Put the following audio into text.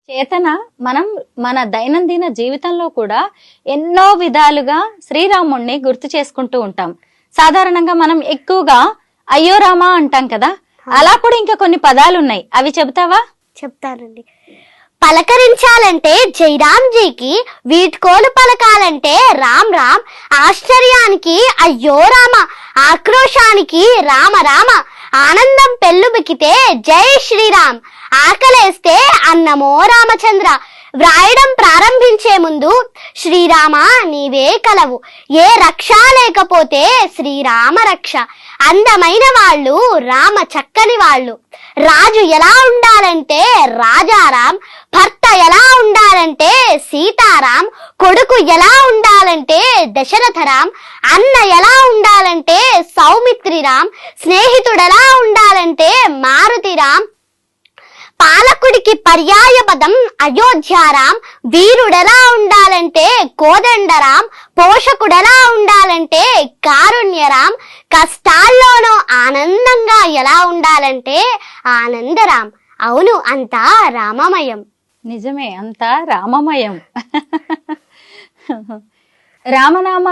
చేతన మనం మన దైనందిన జీవితంలో కూడా ఎన్నో విధాలుగా శ్రీరాముణ్ణి గుర్తు చేసుకుంటూ ఉంటాం. సాధారణంగా మనం ఎక్కువగా అయ్యో రామా అంటాం కదా, అలా కూడా ఇంకా కొన్ని పదాలు ఉన్నాయి, అవి చెబుతావా? చెప్తానండి. పలకరించాలంటే జైరామ్జీకి, వీడ్కోలు పలకాలంటే రామ్ రామ్, ఆశ్చర్యానికి అయ్యో రామ, ఆక్రోశానికి రామ రామ, ఆనందం పెళ్ళుబికితే జై శ్రీరామ్, ఆకలేస్తే అన్నమో రామచంద్ర. వ్రాయడం ప్రారంభించే ముందు శ్రీరామ నీవే కలవు, ఏ రక్ష లేకపోతే శ్రీరామ రక్ష. అందమైన వాళ్ళు రామ చక్కని వాళ్ళు, రాజు ఎలా ఉండాలంటే రాజారాం, భర్త ఎలా ఉండాలంటే సీతారాం, కొడుకు ఎలా ఉండాలంటే దశరథరాం, అన్న ఎలా ఉండాలంటే సౌమిత్రిరాం, స్నేహితుడు ఎలా ఉండాలంటే మారుతిరాం, పాలకుడికి పర్యాయ పదం అయోధ్యారాం, వీరుడెలా ఉండాలంటే కోదండరాం, పోషకుడెలా ఉండాలంటే కారుణ్యరాం, కష్టాల్లోనూ ఆనందంగా ఎలా ఉండాలంటే ఆనందరాం. అవును, అంతా రామమయం. నిజమే, అంతా రామమయం. రామనామ